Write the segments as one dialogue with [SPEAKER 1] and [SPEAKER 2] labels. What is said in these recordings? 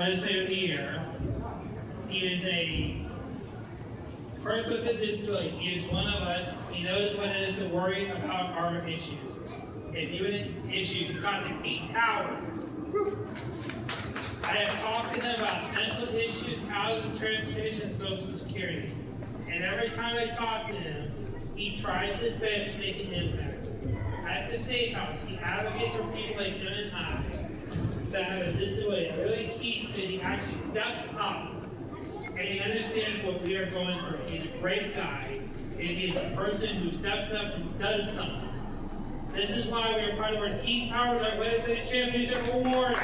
[SPEAKER 1] legislator of the year. He is a person with a disability. He is one of us. He knows what it is to worry about our issues. If you have an issue, you can contact 8 hours. I have talked to him about mental issues, housing, transportation, and Social Security. And every time I talk to him, he tries his best to make an impact. At the State House, he advocates for people like him and I that have a disability. I really keep that he actually steps up and he understands what we are going through. He's a great guy, and he's a person who steps up and does something. This is why we are proud of our Heat Power with our Legislative Championship Award.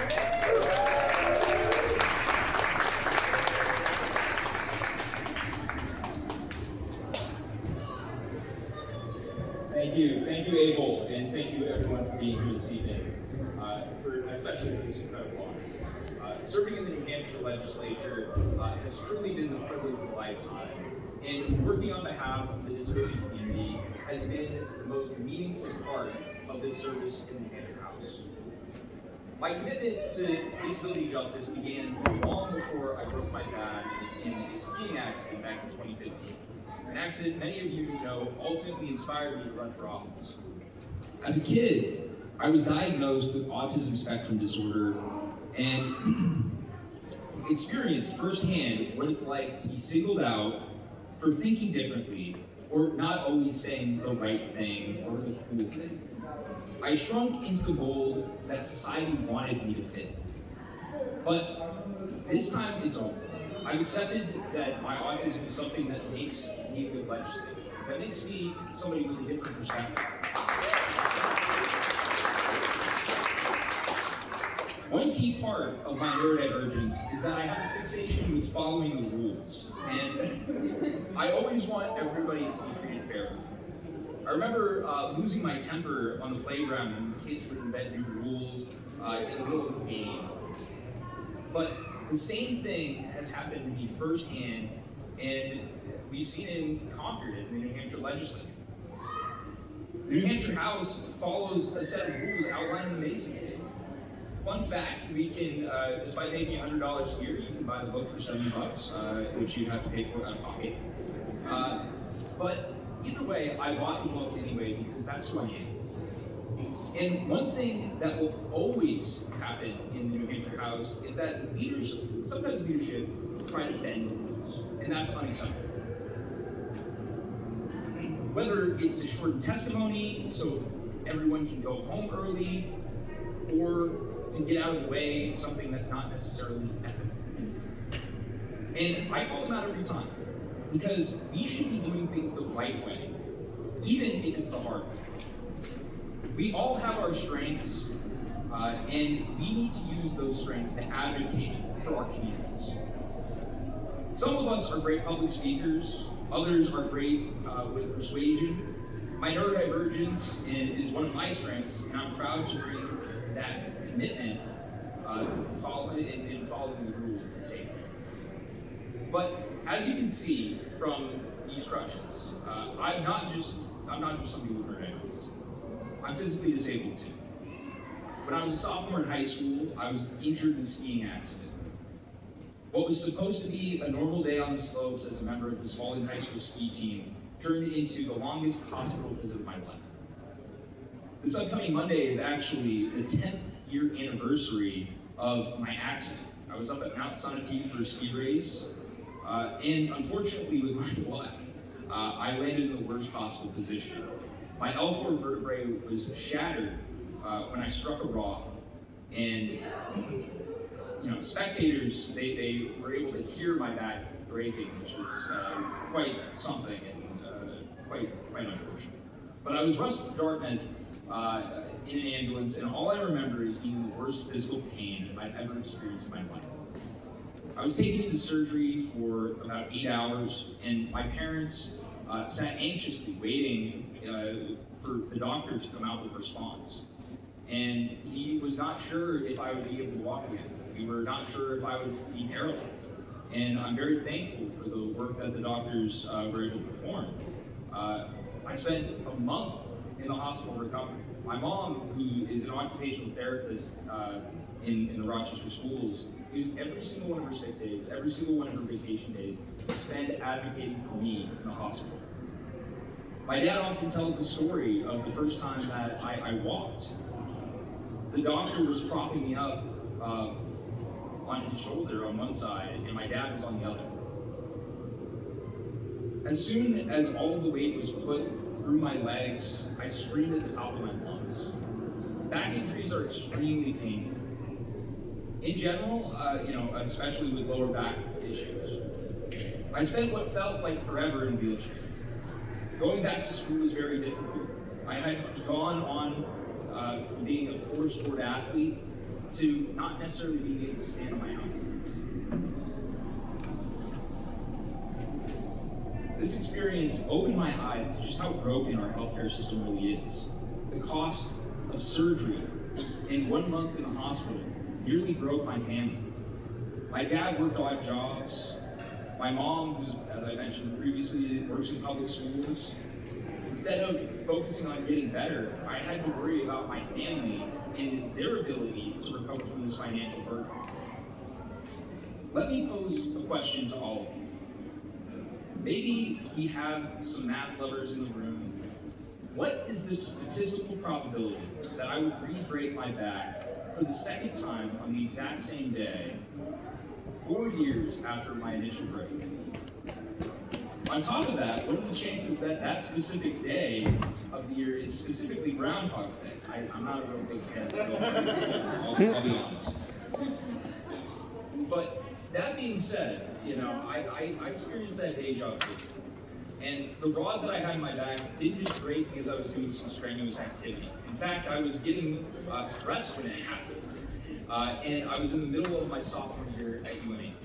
[SPEAKER 2] Thank you, Abel, and thank you everyone for being here this evening, especially for this incredible honor. Serving in the New Hampshire legislature has truly been the privilege of a lifetime, and working on behalf of the disability community has been the most meaningful part of this service in the New Hampshire House. My commitment to disability justice began long before I broke my back in a skiing accident back in 2015. An accident many of you know ultimately inspired me to run for office. As a kid, I was diagnosed with autism spectrum disorder and experienced firsthand what it's like to be singled out for thinking differently or not always saying the right thing or the cool thing. I shrunk into the mold that society wanted me to fit. But this time is over. I've accepted that my autism is something that makes me a good legislator. That makes me somebody with a different perspective. One key part of my neurodivergence is that I have a fixation with following the rules, and I always want everybody to be treated fairly. I remember losing my temper on the playground when the kids would invent new rules in the middle of the game. But the same thing has happened to me firsthand, and we've seen it in Concord in the New Hampshire legislature. The New Hampshire House follows a set of rules outlined in the Mason Code. Fun fact, we can, despite making $100 a year, you can buy the book for $70, which you'd have to pay for out of pocket. But either way, I bought the book anyway because that's who I am. And one thing that will always happen in the New Hampshire House is that sometimes leadership try to bend the rules, and that's unacceptable. Whether it's to shorten testimony so everyone can go home early, or to get out of the way of something that's not necessarily ethical. And I call them out every time, because we should be doing things the right way, even if it's the hard way. We all have our strengths, and we need to use those strengths to advocate for our communities. Some of us are great public speakers, others are great with persuasion. My neurodivergence is one of my strengths, and I'm proud to bring that commitment following the rules to take. But as you can see from these crutches, I'm not just somebody with neurodivergence. I'm physically disabled too. When I was a sophomore in high school, I was injured in a skiing accident. What was supposed to be a normal day on the slopes as a member of the Spalding High School ski team turned into the longest hospital visit of my life. This upcoming Monday is actually the 10th year anniversary of my accident. I was up at Mount Sunapee for a ski race, and unfortunately with my luck, I landed in the worst possible position. My L4 vertebrae was shattered when I struck a rock, and spectators, they were able to hear my back breaking, which was quite something and quite unfortunate. But I was rushed to Dartmouth in an ambulance, and all I remember is being the worst physical pain I've ever experienced in my life. I was taken into surgery for about 8 hours, and my parents sat anxiously waiting for the doctor to come out with a response. And he was not sure if I would be able to walk again. We were not sure if I would be paralyzed. And I'm very thankful for the work that the doctors were able to perform. I spent a month in the hospital recovering. My mom, who is an occupational therapist in the Rochester schools, used every single one of her sick days, every single one of her vacation days, to spend advocating for me in the hospital. My dad often tells the story of the first time that I walked. The doctor was propping me up on his shoulder on one side, and my dad was on the other. As soon as all of the weight was put through my legs, I screamed at the top of my lungs. Back injuries are extremely painful. In general, especially with lower back issues. I spent what felt like forever in a wheelchair. Going back to school was very difficult. I had gone on from being a four-sport athlete to not necessarily being able to stand on my own. This experience opened my eyes to just how broken our healthcare system really is. The cost of surgery and 1 month in the hospital nearly broke my family. My dad worked odd jobs. My mom, who's, as I mentioned previously, works in public schools. Instead of focusing on getting better, I had to worry about my family and their ability to recover from this financial burden. Let me pose a question to all of you. Maybe we have some math lovers in the room. What is the statistical probability that I would re-break my back for the second time on the exact same day, 4 years after my initial break? On top of that, what are the chances that that specific day of the year is specifically Groundhog's Day? I'm not a real big fan of I'll be honest. But that being said, I experienced that deja vu. And the rod that I had in my back didn't just break because I was doing some strenuous activity. In fact, I was getting dressed when it happened. And I was in the middle of my sophomore year at UNH.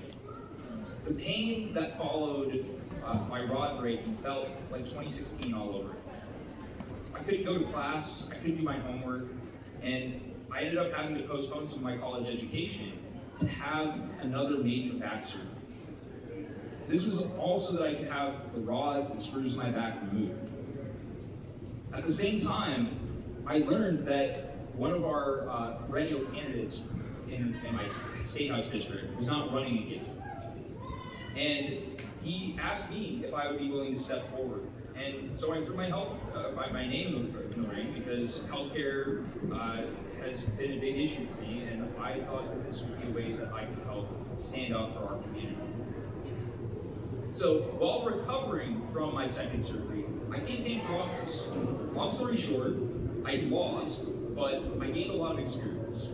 [SPEAKER 2] The pain that followed my rod breaking felt like 2016 all over. I couldn't go to class, I couldn't do my homework, and I ended up having to postpone some of my college education to have another major back surgery. This was also that I could have the rods and screws in my back removed. At the same time, I learned that one of our perennial candidates in my state house district was not running again. And he asked me if I would be willing to step forward. And so I threw my name in the ring because healthcare has been a big issue for me, and I thought that this would be a way that I could help stand up for our community. So while recovering from my second surgery, I campaigned for office. Long story short, I lost, but I gained a lot of experience.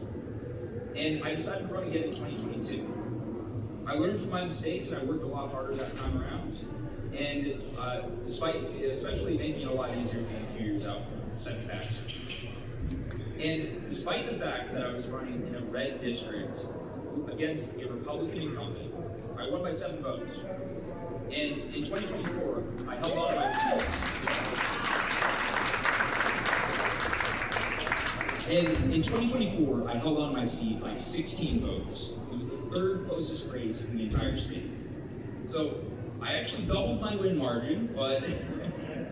[SPEAKER 2] And I decided to run again in 2022. I learned from my mistakes, and I worked a lot harder that time around. And especially making it a lot easier being a few years out from the second back surgery. And despite the fact that I was running in a red district against a Republican incumbent, I won by 7 votes. And in 2024, I held on to my seat. And in 2024, I held on to my seat by 16 votes. It was the third closest race in the entire state. So I actually doubled my win margin, but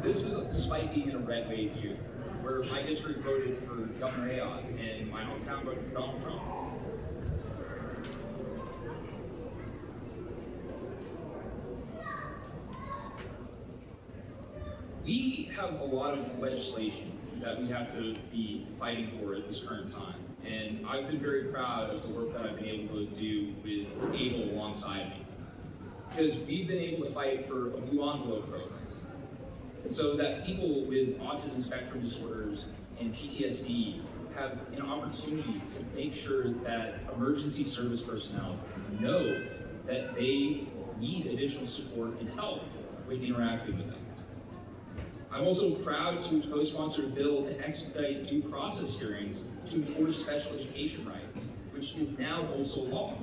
[SPEAKER 2] this was despite being in a red wave year, where my district voted for Governor Ayotte and my hometown voted for Donald Trump. We have a lot of legislation that we have to be fighting for at this current time. And I've been very proud of the work that I've been able to do with ABLE alongside me. Because we've been able to fight for a Blue Envelope program, so that people with autism spectrum disorders and PTSD have an opportunity to make sure that emergency service personnel know that they need additional support and help when interacting with them. I'm also proud to co-sponsor a bill to expedite due process hearings to enforce special education rights, which is now also law.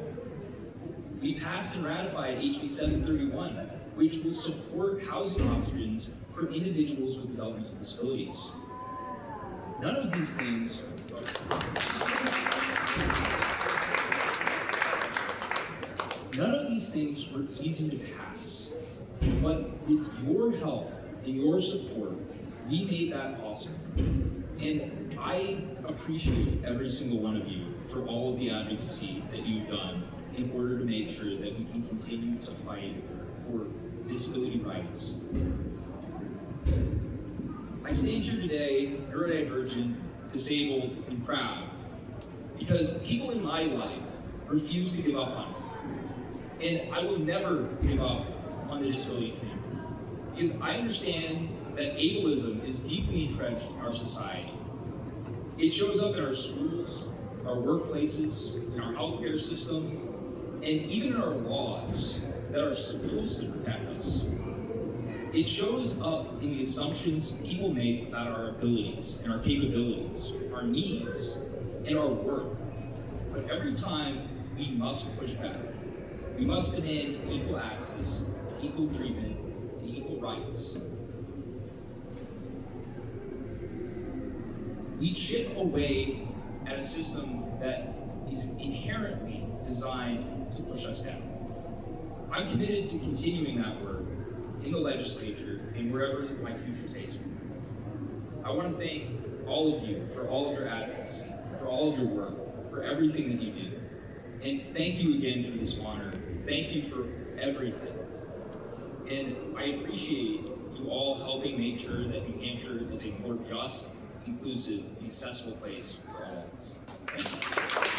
[SPEAKER 2] We passed and ratified HB 731, which will support housing options for individuals with developmental disabilities. None of these things were easy to pass, but with your help and your support, we made that possible. And I appreciate every single one of you for all of the advocacy that you've done in order to make sure that we can continue to fight for disability rights. I stand here today, neurodivergent, disabled, and proud, because people in my life refuse to give up on me. And I will never give up on the disability community, because I understand that ableism is deeply entrenched in our society. It shows up in our schools, our workplaces, in our healthcare system, and even in our laws that are supposed to protect us. It shows up in the assumptions people make about our abilities and our capabilities, our needs, and our worth. But every time, we must push back. We must demand equal access, equal treatment, and equal rights. We chip away at a system that is inherently designed to push us down. I'm committed to continuing that work in the legislature and wherever my future takes me. I want to thank all of you for all of your advocacy, for all of your work, for everything that you do. And thank you again for this honor. Thank you for everything. And I appreciate you all helping make sure that New Hampshire is a more just, inclusive, and accessible place for all of us. Thank you.